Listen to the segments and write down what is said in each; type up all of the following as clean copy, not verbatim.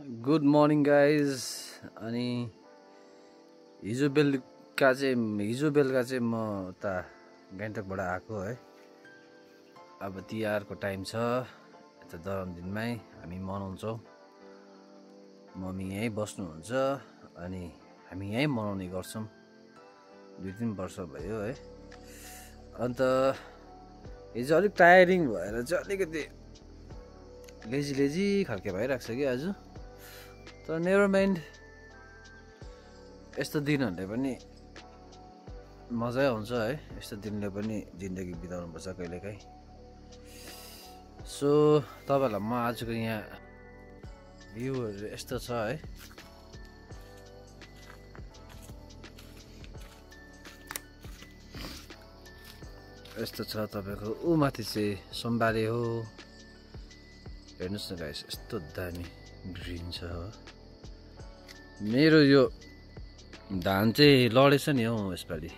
Good morning guys. अनि हिजो बेलुका चाहिँ म उता गान्तोकबाट आएको है। अब तिहारको टाइम छ, यता दरमदिनमै हामी मनाउँछौँ। मम्मी यहीँ बस्नुहुन्छ अनि हामी यहीँ मनाउने गर्छौँ। 2-3 वर्ष भयो है। अन्त हिजो अलिक टायरिङ भएर चाहिँ अलिकति लेजी खालके भइरहेको छ कि आज। तर नेभर माइन्ड, यस्तो दिनहरूले पनि मजै आउँछ है। यस्तो दिनले पनि जिन्दगी बिताउनुपर्छ कहिलेकाहीँ। सो तपाईँहरूलाई म आजको यहाँ भ्यूहरू यस्तो छ है। यस्तो छ तपाईँको ऊ माथि चाहिँ सोमबारे हो। हेर्नुहोस् न गाइस, यस्तो दामी ग्रिन छ। मेरो यो धान चाहिँ लडेछ नि हौ यसपालि।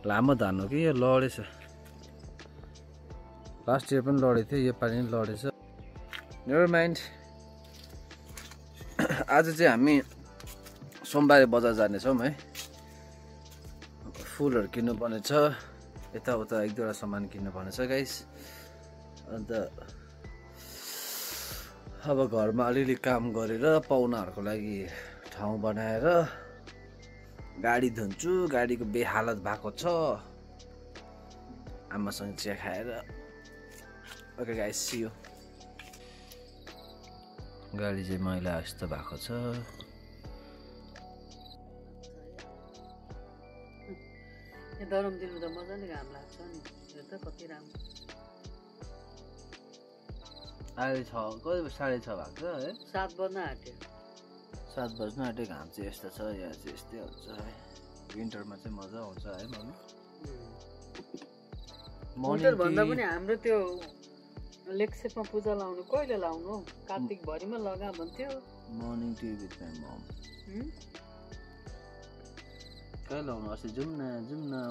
लामो धान हो कि यो लडेछ। लास्ट इयर पनि लडेको थियो, योपालि पनि लडेछ। Never mind. आज चाहिँ हामी सोमबारे बजार जानेछौँ है। फुलहरू किन्नुपर्ने छ, यताउता 1-2वटा सामान किन्नुपर्ने छ गाइस। अन्त अब घरमा अलिअलि काम गरेर पाहुनाहरूको लागि ठाउँ बनाएर गाडी धुन्छु। गाडीको बेहालत भएको छ। आमासँग चिया खाएर ओके गाइस, सी यू। गाडी चाहिँ मैला यस्तो भएको छ। दरमदिनमा त मजाले घाम लाग्छ नि। यो त कति राम्रो। अहिले 6 कति 6:30 भएको छ है। 7 बज्न आँट्यो। 7 बज्न आँट्यो। घाम चाहिँ यस्तो छ। यहाँ चाहिँ यस्तै हुन्छ है। विन्टरमा चाहिँ मजा आउँछ है मम्मी। विन्टर भन्दा पनि हाम्रो त्यो लेक्सेपमा पूजा लाउनु कहिले लाउनु? कार्तिक भरिमा लगा भन्थ्यो। मर्निङ टी विथ माई मम। कहिले लाउनु? अस्ति जाउँ न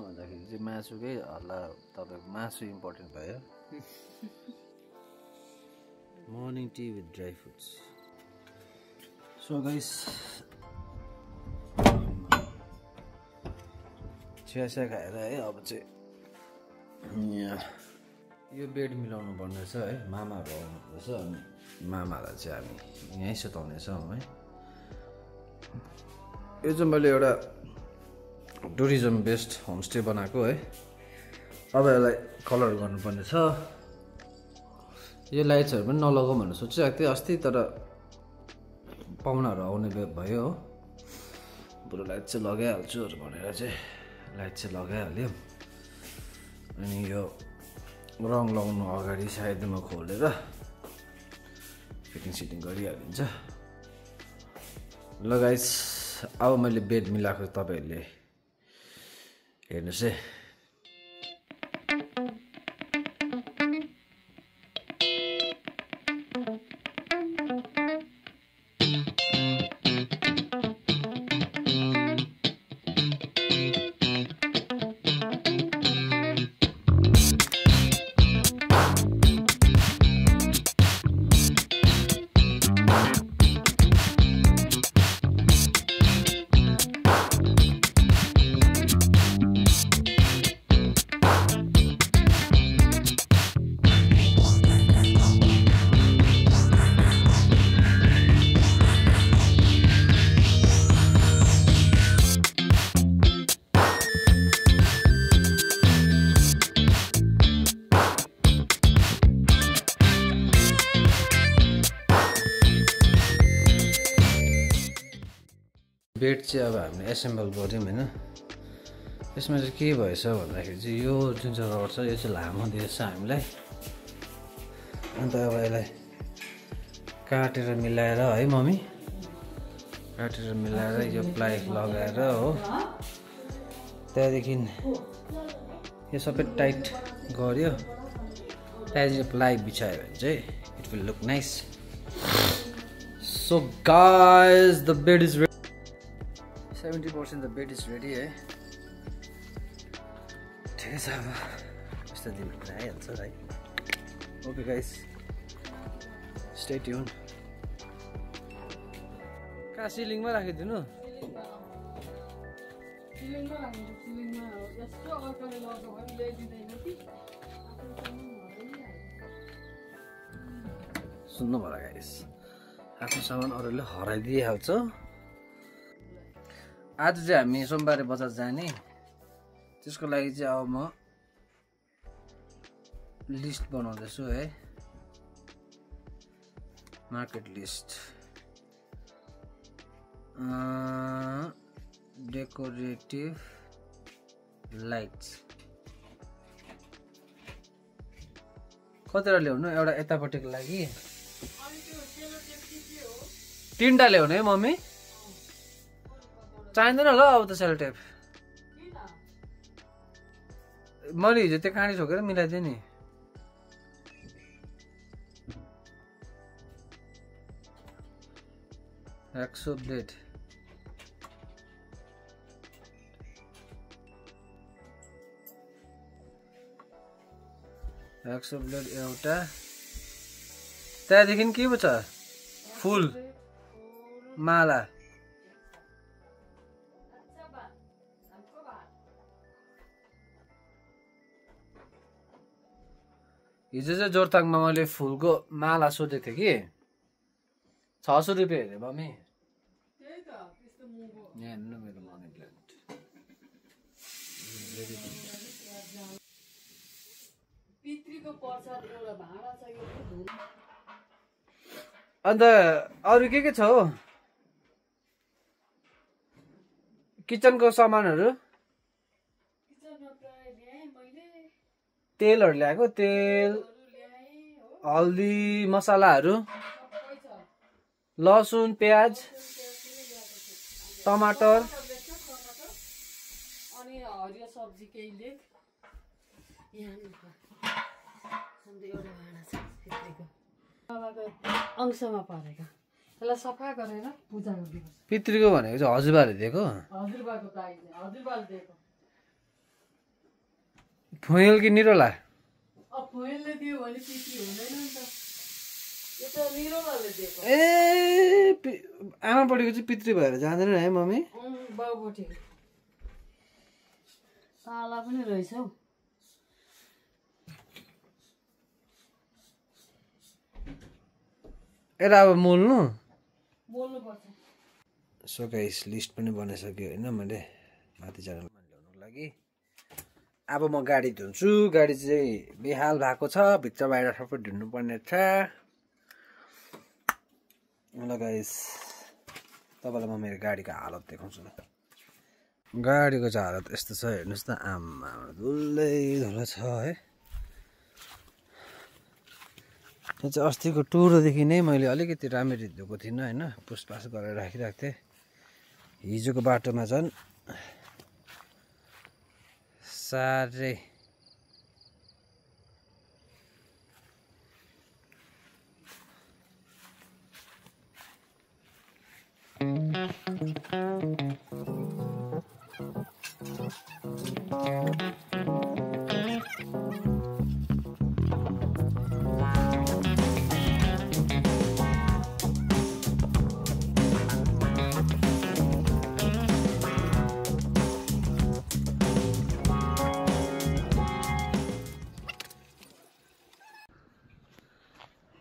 भन्दाखेरि चाहिँ मासुकै हल्ला। तपाईँको मासु इम्पोर्टेन्ट भयो। Morning T with dry fruits. So guys, चिया खाएर है। अब चाहिँ यहाँ यो बेड मिलाउनु पर्ने छ है। मामाहरू आउनुपर्छ अनि मामालाई चाहिँ हामी यहीँ सुताउनेछौँ है। यो चाहिँ मैले एउटा टुरिज्म बेस्ड होमस्टे बनाएको है। अब यसलाई कलर गर्नुपर्ने छ। यो लाइट्सहरू पनि नलगाउँ भनेर सोचिरहेको थिएँ अस्ति, तर पाहुनाहरू आउने भयो हो। बरु लाइट चाहिँ लगाइहाल्छु भनेर चाहिँ लाइट चाहिँ लगाइहाल्यो। अनि यो रङ लगाउनु अगाडि सायद म खोलेर फिटिङ गरिहालिन्छ। ल गाइस, अब मैले बेड मिलाएको तपाईँहरूले हेर्नुहोस् है। बेड चाहिँ अब हामीले एसेम्बल गऱ्यौँ होइन। यसमा चाहिँ के भएछ भन्दाखेरि चाहिँ यो जुन चाहिँ रड छ यो चाहिँ लामो दिएछ हामीलाई। अन्त अब यसलाई काटेर मिलाएर है मम्मी, काटेर मिलाएर यो प्लाई लगाएर हो। त्यहाँदेखि यो सबै टाइट गऱ्यो। त्यहाँदेखि प्लाई बिछायो भने चाहिँ it will look nice. So guys, the bed is 70% the bed is ready है। ठिकै छ, अब यस्तो दिनहरू आइहाल्छ है। Okay guys, stay tune. कहाँ सिलिङमा राखिदिनु सिलिङमा राख्नु सिलिङमा यस्तो अर्काले लग्यो भने ल्याइदिँदैन कि सुन्नु भयो गाइस आफ्नो सामान अरूले हराइदिइहाल्छ आज चाहिँ हामी सोमबारे बजार जाने त्यसको लागि चाहिँ अब म लिस्ट बनाउँदैछु है मार्केट लिस्ट डेकोरेटिभ लाइट्स कतिवटा ल्याउनु एउटा यतापट्टिको लागि 3टा ल्याउने है मम्मी चाहिँदैन ल अब त सेलोटेप मैले हिजो त्यो काँडी छोकेर मिलाइदिएँ नि एक्सो ब्लेड एउटा त्यहाँदेखि के पो छ फुल माला हिजो चाहिँ जोरथाङमा मैले फुलको माला सोधेको थिएँ कि 600 रुपियाँ हेरेँ मम्मी यहाँ हेर्नु मेरो मनी प्लान्ट अन्त अरू के छ हौ किचनको सामानहरू तेलहरू ल्याएको तेल हल्दी मसलाहरू लसुन प्याज टमाटर अनि हरियो सब्जी केही लेख अंशमा परेको त्यसलाई सफा गरेर पूजा गर्नु पितृको भनेको चाहिँ हजुरबाले दिएको हजुरबाको दाइ हजुरबाले दिएको फुइल कि निरोला अब फुइलले दियो भने पितृ हुँदैन नि त यो त निरोलाले दिएको ए आमापट्टिको चाहिँ पितृ भएर जाँदैन है मम्मी बाउपट्टि साला पनि रहेछ हौ यता अब मोल्नुपर्छ सो गाइस लिस्ट पनि बनाइसक्यो होइन मैले माथि जान ल्याउनुको लागि अब म गाडी धुन्छु गाडी चाहिँ बेहाल भएको छ भित्र बाहिर सबै धुन्नु पर्ने छ ल गाइस तपाईँलाई म मेरो गाडीको हालत देखाउँछु ल गाडीको चाहिँ हालत यस्तो छ हेर्नुहोस् त आम्मा धुलै धुलो छ है यो चाहिँ अस्तिको टुरोदेखि नै मैले अलिकति राम्ररी धोएको थिइनँ होइन पुसपास गरेर राखिरहेको थिएँ हिजोको बाटोमा झन् साह्रै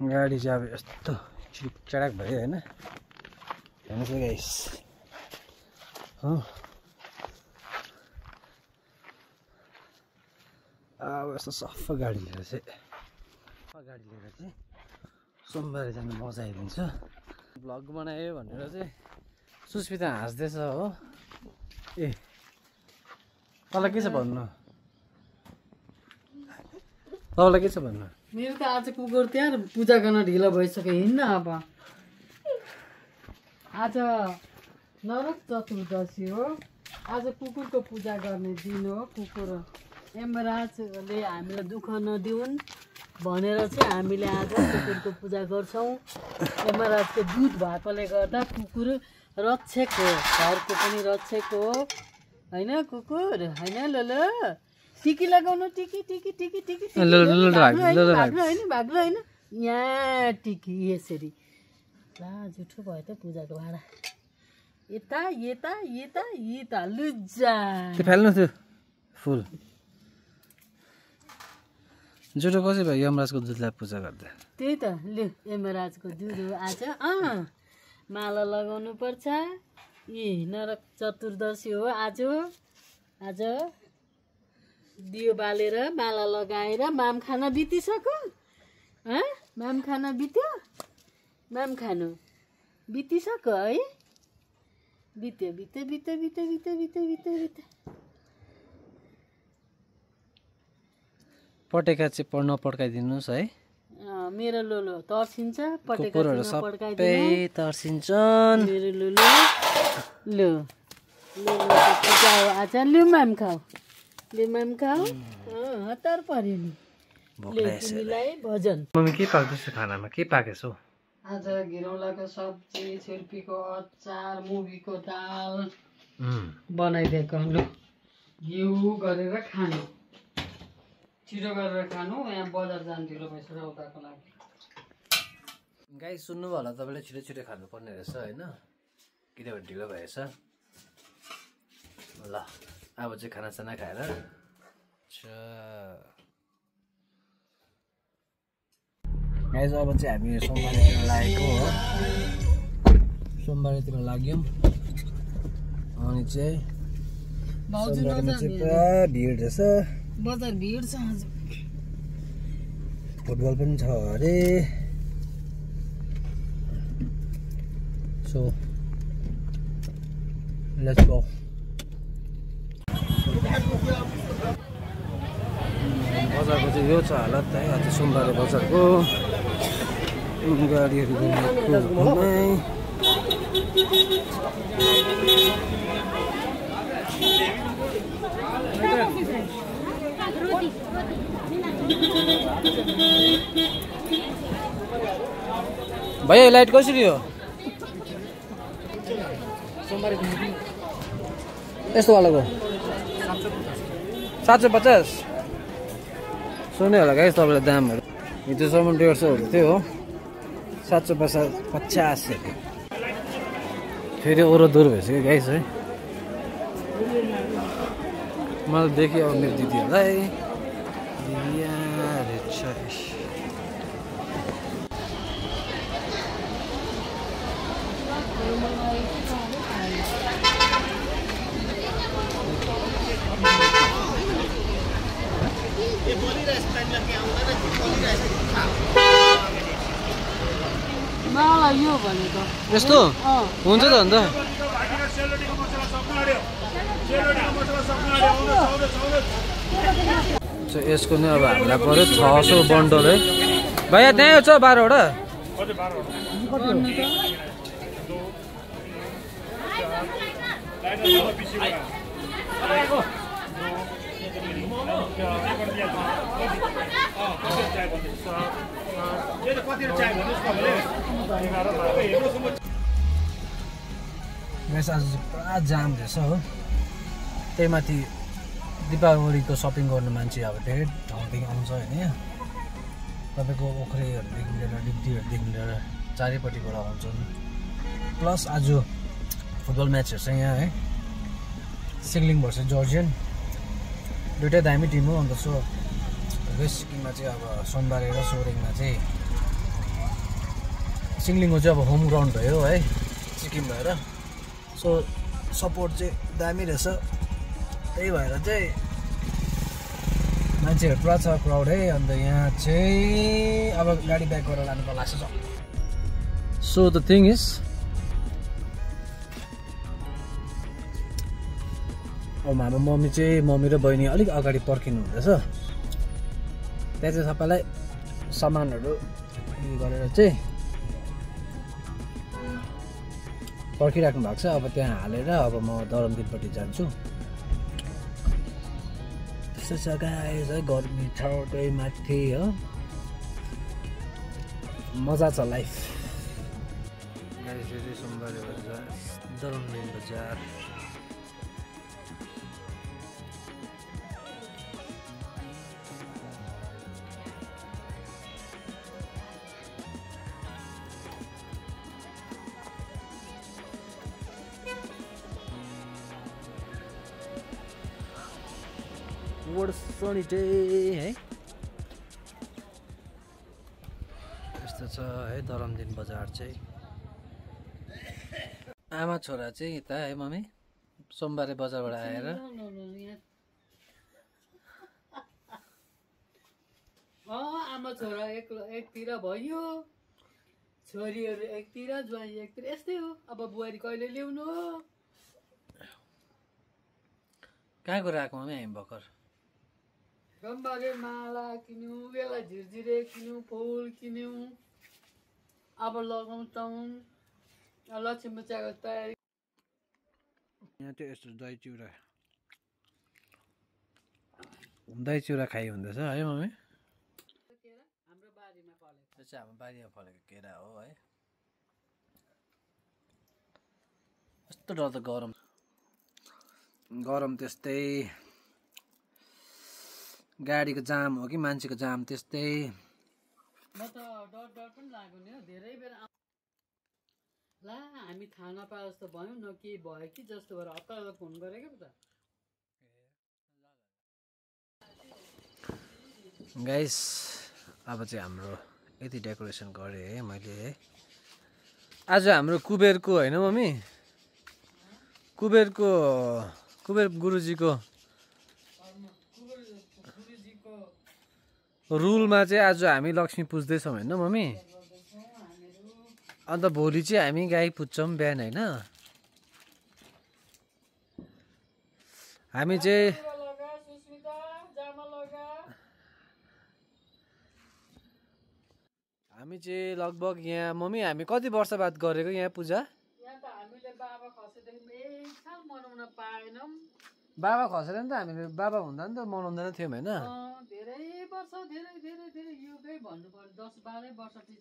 गाडी चाहिँ अब यस्तो चिपचाक भयो होइन हेर्नुहोस् गाइस हो अब यस्तो सफा गाडी लिएर चाहिँ सोमबारे जानु मजा आइदिन्छ भ्लग बनायो भनेर चाहिँ सुस्मिता हाँस्दैछ हो ए तँलाई के छ भन्नु तपाईँलाई के छ भन्नु मेरो त आज कुकुर त्यहाँ पूजा गर्न ढिलो भइसक्यो हिँड्न अब आज नरक चतुर्दशी हो आज कुकुरको पूजा गर्ने दिन हो कुकुर यमराजले हामीलाई दुःख नदिउन् भनेर चाहिँ हामीले आज कुकुरको पूजा गर्छौँ यमराजको दूत भएकोले गर्दा कुकुर रक्षक हो घरको पनि रक्षक हो होइन कुकुर होइन ल टिकी लगाउनु टिकी टिकी टिकी टिकी भाग्नु होइन यहाँ टिकी यसरी ला जुठो भयो त पूजाको भाडा यता यता यता यता लुजा त्यो फाल्नु थियो फुल जुटो कसै भयो यमराजको दुधलाई पूजा गर्दा त्यही त लु यमराजको दुध हो आज माला लगाउनु पर्छ नरक चतुर्दशी हो आज दियो बालेर माला लगाएर माम खाना बितिसक्यो माम खाना बित्यो माम खानु बितिसक्यो है बित्यो बित्यो बित्यो बित्यो बित्यो बित्यो बित्यो बित्यो पटेका चाहिँ नपड्काइदिनुहोस् है मेरो लोलो तर्सिन्छ पटेका सबै तर्सिन्छन् मेरो लोलो लो लोलो पूजा हो आज लु माम खाऊ हतार पर्यो नि तिमीलाई भजन मम्मी के पाक्दैछ खानामा के पाकेछौ आज घिरौलाको सब्जी छुर्पीको अचार मुगीको दाल बनाइदिएको लु घिउ गरेर खानु छिटो गरेर खानु यहाँ बजार जानु ढिलो भइसक्यो उताको लागि गाई सुन्नु होला तपाईँले छिटो छिटो खानुपर्ने रहेछ होइन किनभने ढिलो भएछ ल अब चाहिँ खानासाना खाएर गाइज अब चाहिँ हामी सोमबारेतिर लागेको हो सोमबारेतिर लाग्यौँ अनि चाहिँ सोमबारेमा चाहिँ पुरा भिड रहेछ बजार भिड छ आज फुटबल पनि छ अरे सो लेट्स गो बजारको चाहिँ यो छ हालत है आज सोमबारे बजारको गाडीहरू भैया लाइट कसरी हो यस्तो वालाको 750 सुन्यो होला गाइस तपाईँलाई दामहरू हिजोसम्म 150 थियो हो 750 फेरि ओरो दूर भइसक्यो गाइस है मलाई देखेँ अब मेरो दिदीहरूलाई मलाई यो भनेको यस्तो हुन्छ त अन्त यसको नै अब हामीलाई पऱ्यो 600 बन्डल है भैया त्यहीँ छ 12वटा आज पुरा जाम रहेछ हो त्यही माथि दीपावलीको सपिङ गर्नु मान्छे अब धेरै ठाउँदेखि आउँछ होइन तपाईँको ओख्रेहरूदेखि लिएर डिप्टीहरूदेखि लिएर चारैपट्टिबाट आउँछन् प्लस आज फुटबल म्याचहरू छ यहाँ है सिङ्लिङ भर्सेस जर्जियन दुइटै दामी टिम हो अन्त सो वेस्ट सिक्किममा चाहिँ अब सोमबारे र सोरेङमा चाहिँ सिङ्लिङको चाहिँ अब होम ग्राउन्ड भयो है सिक्किम भएर सो सपोर्ट चाहिँ दामी रहेछ त्यही भएर चाहिँ मान्छेहरू पुरा छ क्राउड है अन्त यहाँ चाहिँ अब गाडी ब्याक गरेर लानु पर्ला जस्तो छ सो द थिङ इज अब हाम्रो मम्मी र बहिनी अलिक अगाडि पर्खिनु हुँदैछ त्यहाँ चाहिँ सबैलाई सामानहरू गरेर चाहिँ पर्खिराख्नु भएको छ अब त्यहाँ हालेर अब म दरमदिनपट्टि जान्छु त्यस्तो छ गाइस है गर्मी छ त्यही माथि हो मजा छ लाइफ गाइस यो सोमबारे बजार दरमदिन बजार what a sunny day है यस्तो छ है दरमदिन बजार चाहिँ आमा छोरा चाहिँ यता है मम्मी सोमबारे बजारबाट आएर आमा छोरा एकतिर भयो छोरीहरू एकतिर ज्वाइँ एकतिर यस्तै हो अब बुहारी कहिले ल्याउनु हो कहाँको राखेको मम्मी हामी भर्खर सोमबारे माला किन्यौँ बेला झिरझिरे किन्यौँ फुल किन्यौँ अब लगाउँछौँ लक्ष्मी पूजाको तयारी यहाँ चाहिँ यस्तो दही चिउरा खाइ हुँदैछ है मम्मी हाम्रो बारीमा फलेको त्यो चाहिँ हाम्रो बारीमा फलेको केरा हो है यस्तो डरलाग्दो गरम त्यस्तै गाडीको जाम हो कि मान्छेको जाम त्यस्तै म त डर पनि लाग्यो नि धेरै बेर ला हामी थाहा नपाए जस्तो भयौँ न के भयो कि जस्तो भएर हतार फोन गरेको पो त गाइस अब चाहिँ हाम्रो यति डेकोरेसन गरेँ है मैले है आज हाम्रो कुबेरको होइन मम्मी कुबेर गुरुजीको रुलमा चाहिँ आज हामी लक्ष्मी पुज्दैछौँ होइन मम्मी अन्त भोलि चाहिँ हामी गाई पुज्छौँ बिहान होइन हामी चाहिँ लगभग यहाँ मम्मी हामी कति वर्ष बाद गरेको यहाँ पूजा यहाँ त हामीले बाबा खसेदेखि एक साल मनाउन पाएनौँ बाबा खसेर नि त हामीले बाबा हुँदा नि त मनाउँदैन थियौँ होइन धेरै वर्ष धेरै युगै भन्नुपर्छ 10-12 वर्ष पछाडि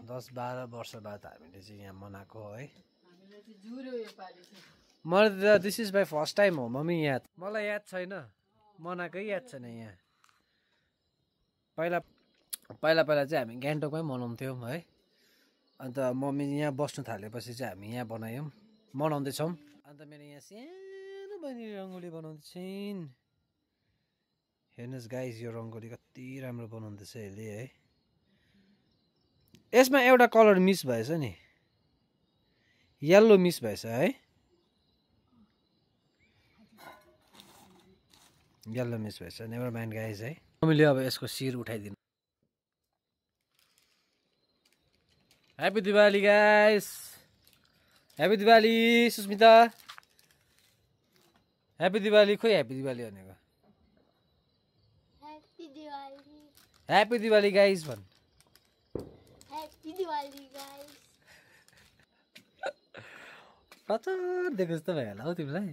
10-12 वर्ष बाद हामीले चाहिँ यहाँ मनाएको है हामीले चाहिँ जुर्यो योपालि चाहिँ मलाई त this is my first time हो मम्मी याद मलाई याद छैन मनाएकै याद छैन यहाँ पहिला चाहिँ हामी गान्तोकमै मनाउँथ्यौँ है अन्त मम्मी यहाँ बस्नु थालेपछि चाहिँ हामी यहाँ मनाउँदैछौँ अन्त मेरो यहाँ सानो बहिनी रङ्गोली बनाउँदैछिन् हेर्नुहोस् गाइस यो रङ्गोली कति राम्रो बनाउँदैछ यसले है यसमा एउटा कलर मिस भएछ नि येल्लो मिस भएछ है येल्लो मिस भएछ नेभर माइन्ड गाइस है मम्मीले अब यसको शिर उठाइदिनु happy Diwali guys happy Diwali Sushmita happy Diwali खोइ ह्याप्पी दिवाली भनेको ह्याप्पी दिवाली गाइस भन् ह्याप्पी दिवाली गाइस कता दिएको जस्तो भयो होला हौ तिमीलाई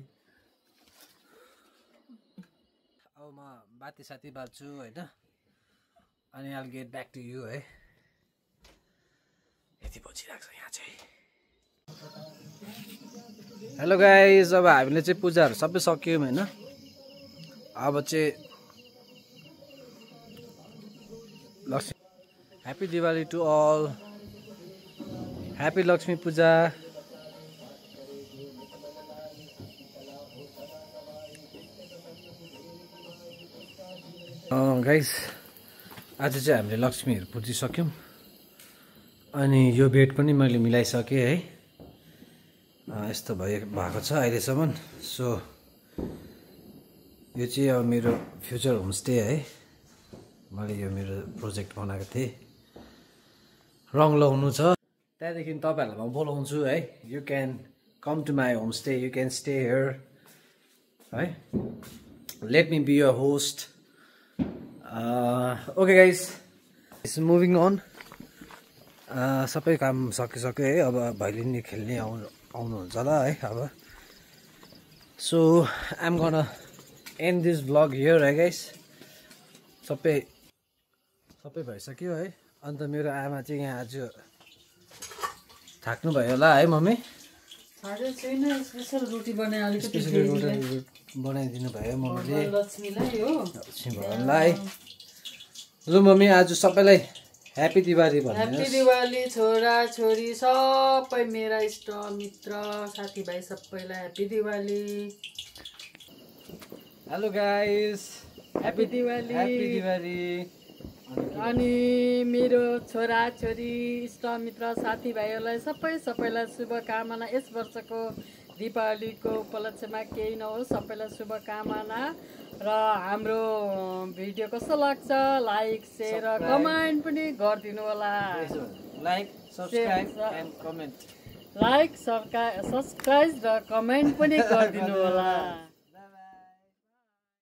अब म बाती साथी बाल्छु होइन अनि आइल गेट ब्याक टु यु है यति बजिरहेको छ यहाँ चाहिँ हेलो गाइस अब हामीले चाहिँ पूजाहरू सबै सक्यौँ होइन अब चाहिँ Laxmi happy Diwali to all happy Laxmi Puja guys आज चाहिँ हामीले लक्ष्मीहरू पुजिसक्यौँ अनि यो बेड पनि मैले मिलाइसकेँ है यस्तो भएको छ अहिलेसम्म सो यो चाहिँ अब मेरो फ्युचर होमस्टे है मैले यो मेरो प्रोजेक्ट बनाएको थिएँ रङ लगाउनु छ त्यहाँदेखि तपाईँहरूलाई म बोलाउँछु है you can come to my homestay you can stay here है let me be your host okay guys it's moving on सबै काम सकिसक्यो है अब भैलिनी खेल्ने आउनुहुन्छ होला है अब so I'm gonna and this vlog here है गाइस सबै भइसक्यो है अन्त मेरो आमा चाहिँ यहाँ आज थाक्नु भयो होला है मम्मी स्पेसल रोटी बनाए अलिकति बनाइदिनु भयो मम्मीले लक्ष्मीलाई हो लक्ष्मी भगवानलाई लु मम्मी आज सबैलाई ह्याप्पी दिवाली भन्नु ह्याप्पी दिवाली छोरा छोरी सबै मेरा इष्ट मित्र साथीभाइ सबैलाई happy Diwali hello guys, happy Diwali. Happy Diwali. अनि मेरो छोरा छोरी इष्टमित्र साथीभाइहरूलाई सबैलाई शुभकामना। यस वर्षको दीपावलीको उपलक्ष्यमा केही नहोस्, सबैलाई शुभकामना। र हाम्रो भिडियो कस्तो लाग्छ लाइक सेयर र कमेन्ट पनि गरिदिनु होला। Like subscribe and comment. Like subscribe र कमेन्ट पनि गरिदिनु होला।